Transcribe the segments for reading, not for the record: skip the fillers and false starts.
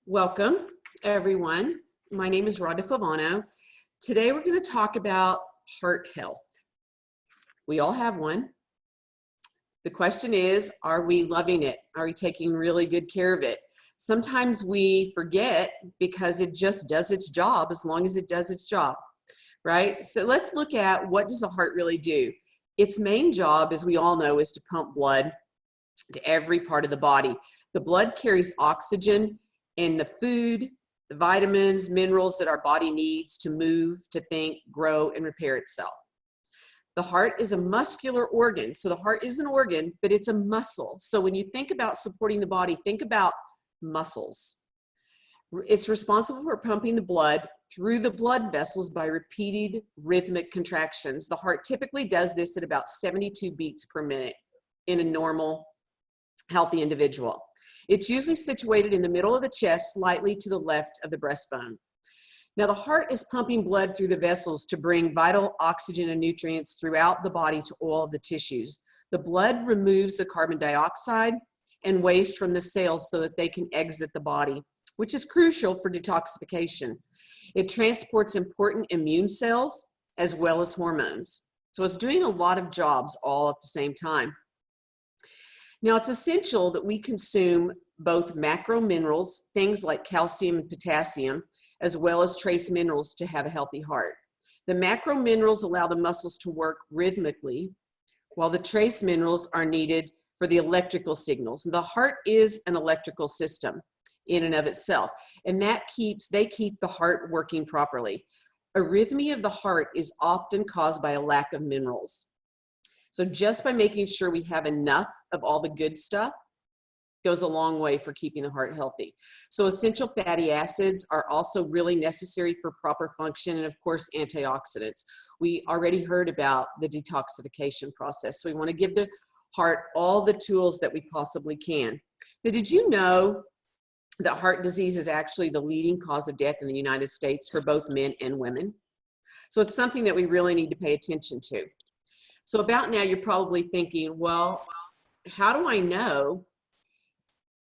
Welcome, everyone. My name is Rhonda Favano. Today we're going to talk about heart health. We all have one. The question is, are we loving it? Are we taking really good care of it? Sometimes we forget because it just does its job as long as it does its job, right? So let's look at what does the heart really do? Its main job, as we all know, is to pump blood to every part of the body. The blood carries oxygen and the food, the vitamins, minerals that our body needs to move, to think, grow, and repair itself. The heart is a muscular organ. So the heart is an organ, but it's a muscle. So when you think about supporting the body, think about muscles. It's responsible for pumping the blood through the blood vessels by repeated rhythmic contractions. The heart typically does this at about 72 beats per minute in a normal, healthy individual. It's usually situated in the middle of the chest, slightly to the left of the breastbone. Now, the heart is pumping blood through the vessels to bring vital oxygen and nutrients throughout the body to all of the tissues. The blood removes the carbon dioxide and waste from the cells so that they can exit the body, which is crucial for detoxification. It transports important immune cells as well as hormones. So it's doing a lot of jobs all at the same time. Now, it's essential that we consume both macro minerals, things like calcium and potassium, as well as trace minerals to have a healthy heart. The macro minerals allow the muscles to work rhythmically, while the trace minerals are needed for the electrical signals. The heart is an electrical system in and of itself, and they keep the heart working properly. Arrhythmia of the heart is often caused by a lack of minerals. So just by making sure we have enough of all the good stuff goes a long way for keeping the heart healthy. So essential fatty acids are also really necessary for proper function, and of course antioxidants. We already heard about the detoxification process, so we want to give the heart all the tools that we possibly can. Now, did you know that heart disease is actually the leading cause of death in the United States for both men and women? So it's something that we really need to pay attention to. So about now, you're probably thinking, well, how do I know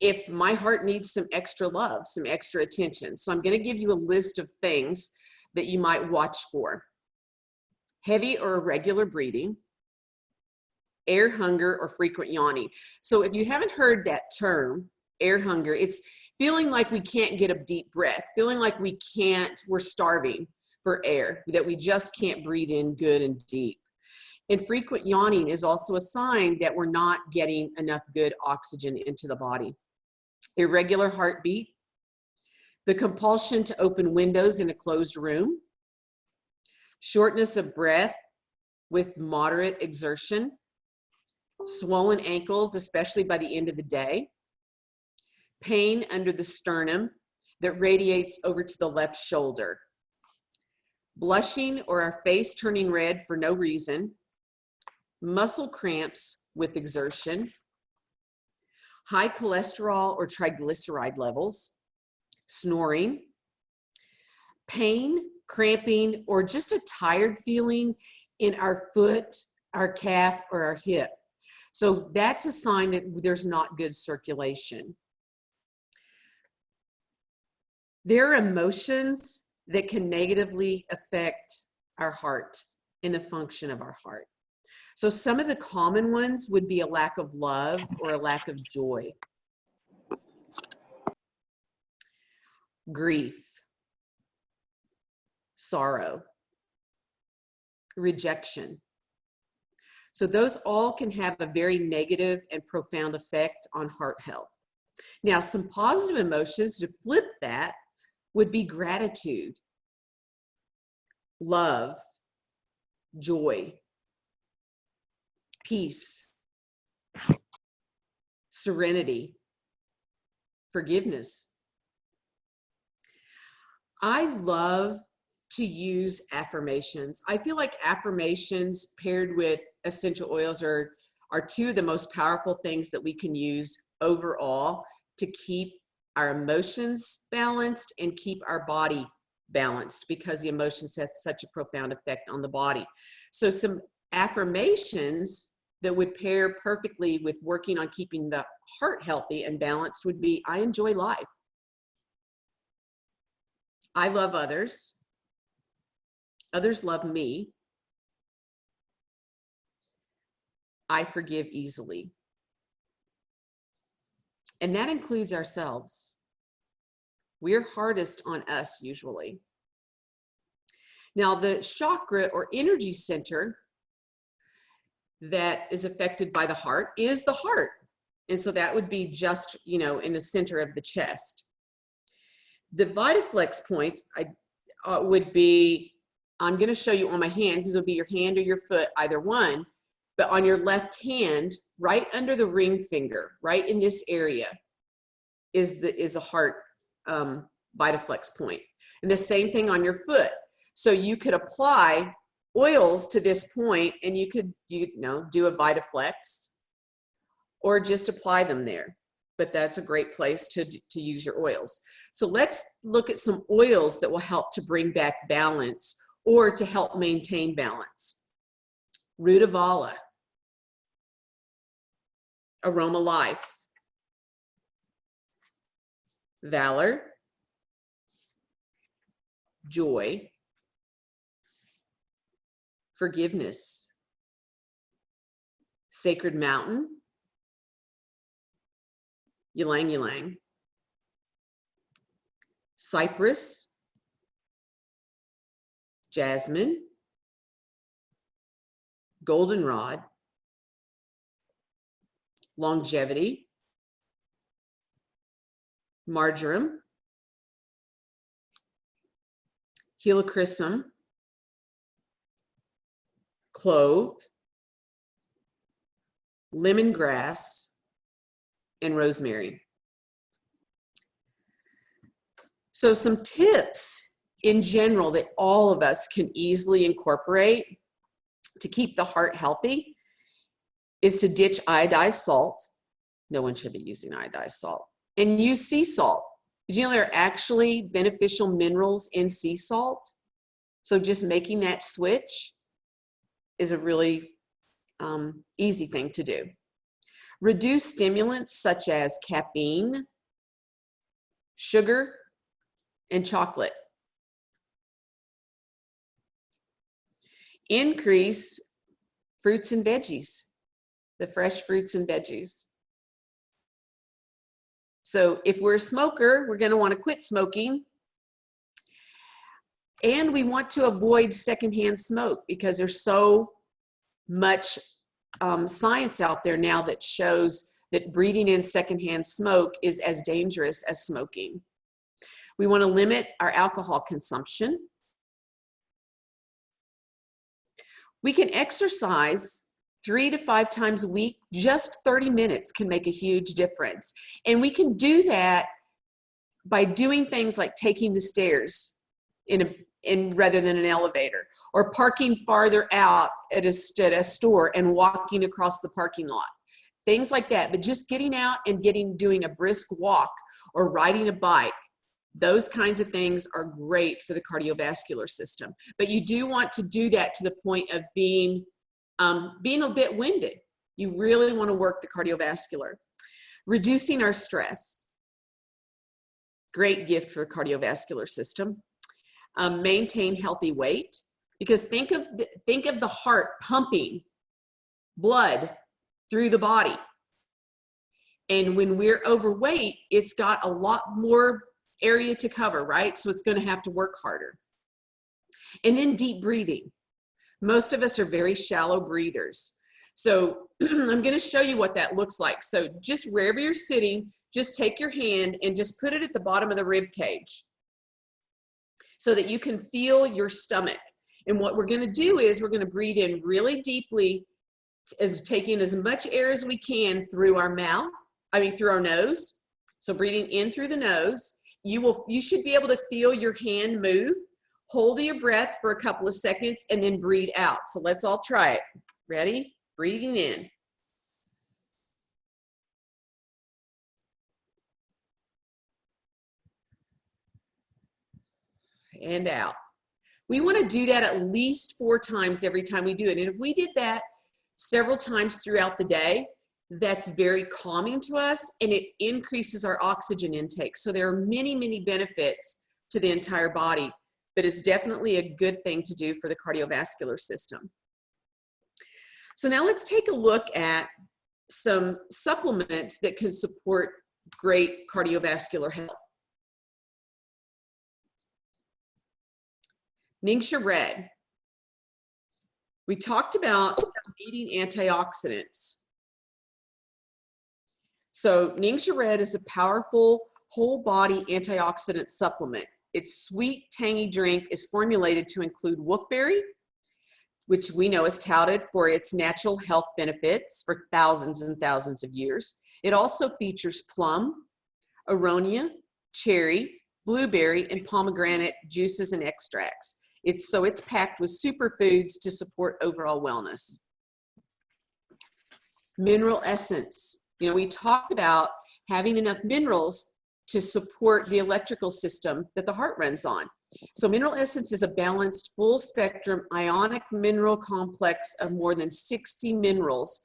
if my heart needs some extra love, some extra attention? So I'm going to give you a list of things that you might watch for. Heavy or irregular breathing, air hunger, or frequent yawning. So if you haven't heard that term, air hunger, it's feeling like we can't get a deep breath, feeling like we're starving for air, that we just can't breathe in good and deep. And frequent yawning is also a sign that we're not getting enough good oxygen into the body. Irregular heartbeat, the compulsion to open windows in a closed room, shortness of breath with moderate exertion, swollen ankles, especially by the end of the day, pain under the sternum that radiates over to the left shoulder, blushing or our face turning red for no reason, muscle cramps with exertion, high cholesterol or triglyceride levels, snoring, pain, cramping, or just a tired feeling in our foot, our calf, or our hip. So that's a sign that there's not good circulation. There are emotions that can negatively affect our heart and the function of our heart. So some of the common ones would be a lack of love or a lack of joy, grief, sorrow, rejection. So those all can have a very negative and profound effect on heart health. Now, some positive emotions to flip that would be gratitude, love, joy, peace, serenity, forgiveness. I love to use affirmations. I feel like affirmations paired with essential oils are two of the most powerful things that we can use overall to keep our emotions balanced and keep our body balanced, because the emotions have such a profound effect on the body. So some affirmations that would pair perfectly with working on keeping the heart healthy and balanced would be, I enjoy life. I love others. Others love me. I forgive easily. And that includes ourselves. We're hardest on us usually. Now, the chakra or energy center that is affected by the heart is the heart. And so that would be just, in the center of the chest. The VitaFlex point would be, I'm going to show you on my hand, because it'll be your hand or your foot, either one, but on your left hand, right under the ring finger, right in this area, is a heart VitaFlex point. And the same thing on your foot. So you could apply oils to this point, and you could, do a VitaFlex, or just apply them there. But that's a great place to use your oils. So let's look at some oils that will help to bring back balance or to help maintain balance. Rutavala, Aroma Life, Valor, Joy, Forgiveness, Sacred Mountain, Ylang Ylang, Cypress, Jasmine, Goldenrod, Longevity, Marjoram, Helichrysum, Clove, Lemongrass, and Rosemary. So some tips in general that all of us can easily incorporate to keep the heart healthy is to ditch iodized salt. No one should be using iodized salt. And use sea salt. Did you know there are actually beneficial minerals in sea salt? So just making that switch is a really easy thing to do. Reduce stimulants such as caffeine, sugar, and chocolate. Increase fruits and veggies, the fresh fruits and veggies. So if we're a smoker, we're going to want to quit smoking. And we want to avoid secondhand smoke because there's so much science out there now that shows that breathing in secondhand smoke is as dangerous as smoking. We want to limit our alcohol consumption. We can exercise 3 to 5 times a week. Just 30 minutes can make a huge difference. And we can do that by doing things like taking the stairs rather than an elevator, or parking farther out at a store and walking across the parking lot. Things like that. But just getting out and doing a brisk walk or riding a bike, those kinds of things are great for the cardiovascular system. But you do want to do that to the point of being a bit winded. You really want to work the cardiovascular. Reducing our stress. Great gift for the cardiovascular system. Maintain healthy weight, because think of the heart pumping blood through the body. And when we're overweight, it's got a lot more area to cover, right? So it's going to have to work harder. And then deep breathing. Most of us are very shallow breathers. So I'm going to show you what that looks like. So just wherever you're sitting, just take your hand and just put it at the bottom of the rib cage so that you can feel your stomach. And what we're going to do is we're going to breathe in really deeply, taking as much air as we can through our through our nose. So breathing in through the nose. You should be able to feel your hand move. Hold your breath for a couple of seconds and then breathe out. So let's all try it. Ready? Breathing in. And out. We want to do that at least 4 times every time we do it. And if we did that several times throughout the day, that's very calming to us, and it increases our oxygen intake. So there are many, many benefits to the entire body, but it's definitely a good thing to do for the cardiovascular system. So now let's take a look at some supplements that can support great cardiovascular health. Ningxia Red. We talked about eating antioxidants. So Ningxia Red is a powerful whole body antioxidant supplement. Its sweet, tangy drink is formulated to include wolfberry, which we know is touted for its natural health benefits for thousands and thousands of years. It also features plum, aronia, cherry, blueberry, and pomegranate juices and extracts. It's packed with superfoods to support overall wellness. Mineral essence. You know, we talked about having enough minerals to support the electrical system that the heart runs on. So mineral essence is a balanced, full spectrum ionic mineral complex of more than 60 minerals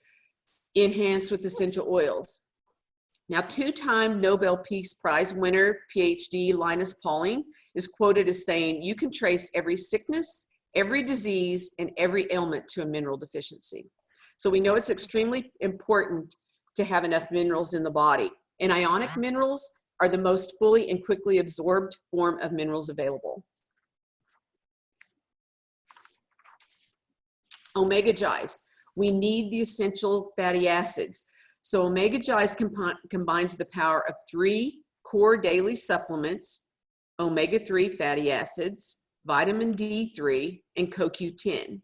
enhanced with essential oils. Now, two-time Nobel Peace Prize winner, PhD Linus Pauling, is quoted as saying, "You can trace every sickness, every disease, and every ailment to a mineral deficiency." So we know it's extremely important to have enough minerals in the body. And ionic minerals are the most fully and quickly absorbed form of minerals available. Omega Gi's. We need the essential fatty acids. So Omega Gi's combines the power of 3 core daily supplements: omega-3 fatty acids, vitamin D3, and CoQ10.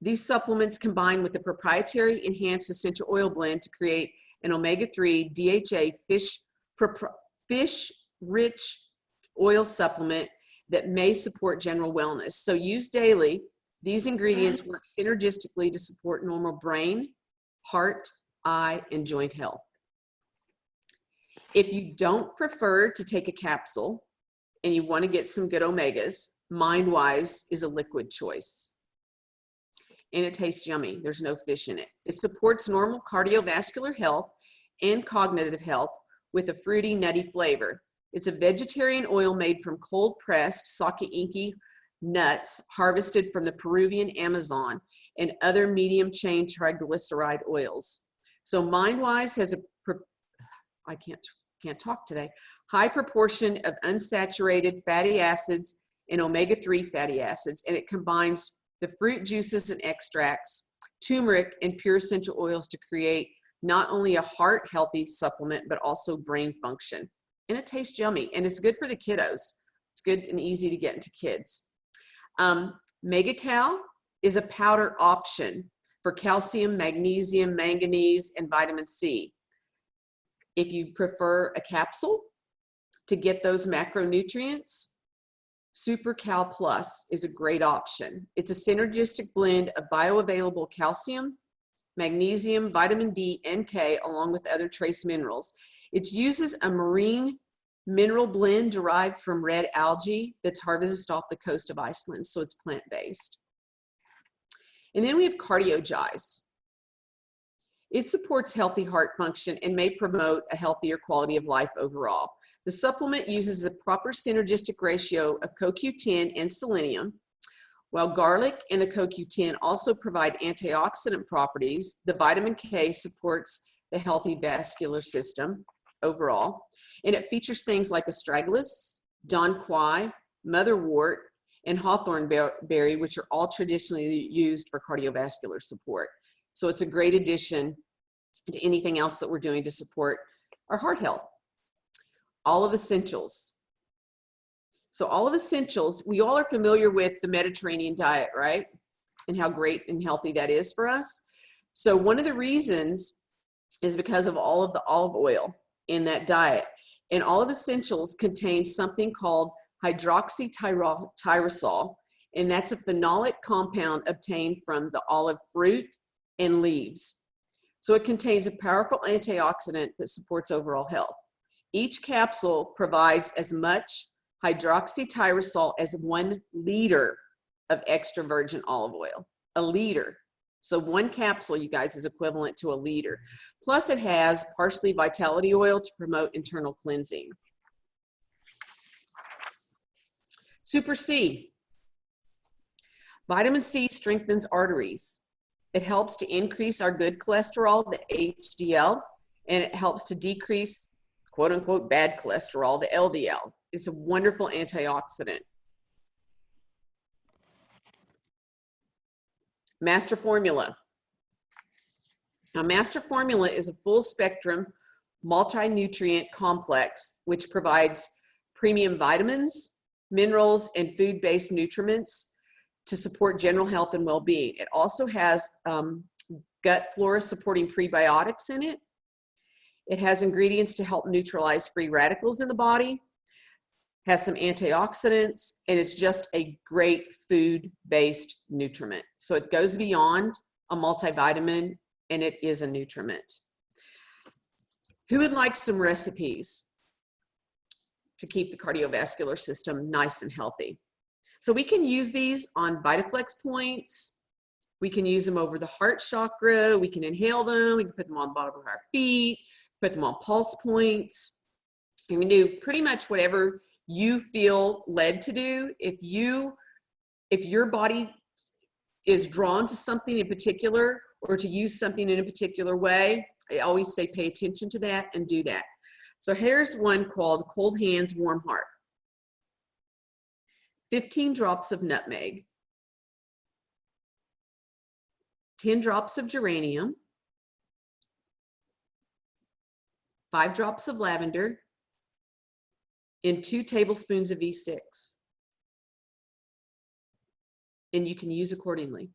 These supplements combine with the proprietary enhanced essential oil blend to create an omega-3 DHA fish-rich oil supplement that may support general wellness. So used daily, these ingredients work synergistically to support normal brain, heart, eye, and joint health. If you don't prefer to take a capsule and you want to get some good omegas, MindWise is a liquid choice. And it tastes yummy. There's no fish in it. It supports normal cardiovascular health and cognitive health with a fruity, nutty flavor. It's a vegetarian oil made from cold-pressed sake inky nuts harvested from the Peruvian Amazon and other medium-chain triglyceride oils. So MindWise has high proportion of unsaturated fatty acids and omega-3 fatty acids, and it combines the fruit juices and extracts, turmeric, and pure essential oils to create not only a heart healthy supplement, but also brain function. And it tastes yummy, and it's good for the kiddos. It's good and easy to get into kids. MegaCal is a powder option for calcium, magnesium, manganese, and vitamin C. If you prefer a capsule to get those macronutrients, SuperCal Plus is a great option. It's a synergistic blend of bioavailable calcium, magnesium, vitamin D, and K, along with other trace minerals. It uses a marine mineral blend derived from red algae that's harvested off the coast of Iceland, so it's plant-based. And then we have Cardio Gi's. It supports healthy heart function and may promote a healthier quality of life overall. The supplement uses a proper synergistic ratio of CoQ10 and selenium. While garlic and the CoQ10 also provide antioxidant properties, the vitamin K supports the healthy vascular system overall. And it features things like astragalus, Don Quai, motherwort, and hawthorn berry, which are all traditionally used for cardiovascular support. So it's a great addition to anything else that we're doing to support our heart health. Olive essentials. So olive essentials, we all are familiar with the Mediterranean diet, right? And how great and healthy that is for us. So one of the reasons is because of all of the olive oil in that diet. And olive essentials contain something called hydroxytyrosol, and that's a phenolic compound obtained from the olive fruit and leaves. So it contains a powerful antioxidant that supports overall health. Each capsule provides as much hydroxytyrosol as 1 liter of extra virgin olive oil. A liter. So 1 capsule, you guys, is equivalent to a liter. Plus it has parsley vitality oil to promote internal cleansing. Super C. Vitamin C strengthens arteries. It helps to increase our good cholesterol, the HDL, and it helps to decrease, quote unquote, bad cholesterol, the LDL. It's a wonderful antioxidant. Master Formula. Now, Master Formula is a full spectrum multi-nutrient complex which provides premium vitamins, minerals, and food-based nutriments to support general health and well-being. It also has gut flora supporting prebiotics in it. It has ingredients to help neutralize free radicals in the body, has some antioxidants, and it's just a great food-based nutriment. So it goes beyond a multivitamin, and it is a nutriment. Who would like some recipes to keep the cardiovascular system nice and healthy? So we can use these on VitaFlex points. We can use them over the heart chakra. We can inhale them. We can put them on the bottom of our feet, put them on pulse points. You can do pretty much whatever you feel led to do. If your body is drawn to something in particular or to use something in a particular way, I always say pay attention to that and do that. So here's one called Cold Hands, Warm Heart. 15 drops of nutmeg, 10 drops of geranium, 5 drops of lavender, and 2 tablespoons of V6. And you can use accordingly.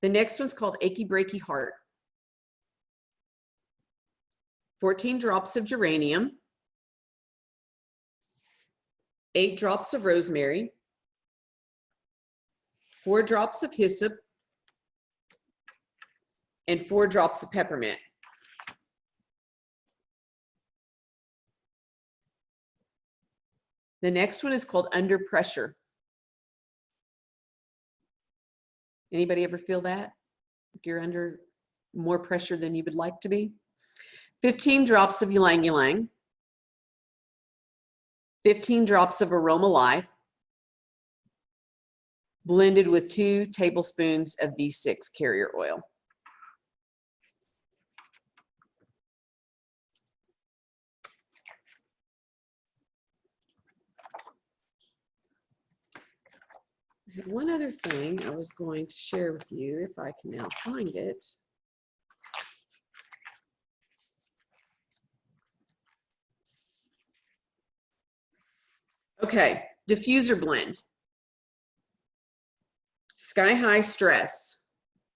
The next one's called Achy Breaky Heart. 14 drops of geranium, 8 drops of rosemary, 4 drops of hyssop, and 4 drops of peppermint. The next one is called Under Pressure. Anybody ever feel that? You're under more pressure than you would like to be? 15 drops of ylang ylang, 15 drops of Aroma Life, blended with 2 tablespoons of V6 carrier oil. I had one other thing I was going to share with you, if I can now find it. Okay, diffuser blend. Sky high stress.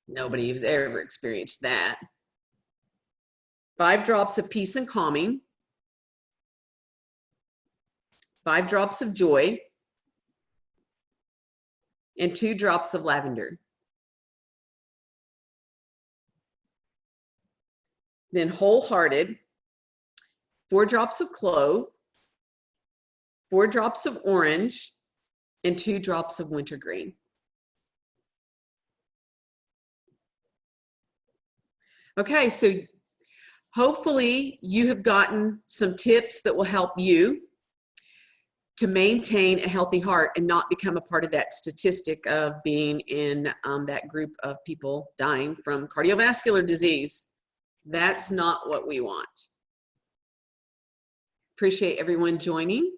Nobody has ever experienced that. 5 drops of peace and calming. 5 drops of joy. And 2 drops of lavender. Then Wholehearted. 4 drops of clove. 4 drops of orange, and 2 drops of wintergreen. Okay, so hopefully you have gotten some tips that will help you to maintain a healthy heart and not become a part of that statistic of being in that group of people dying from cardiovascular disease. That's not what we want. Appreciate everyone joining.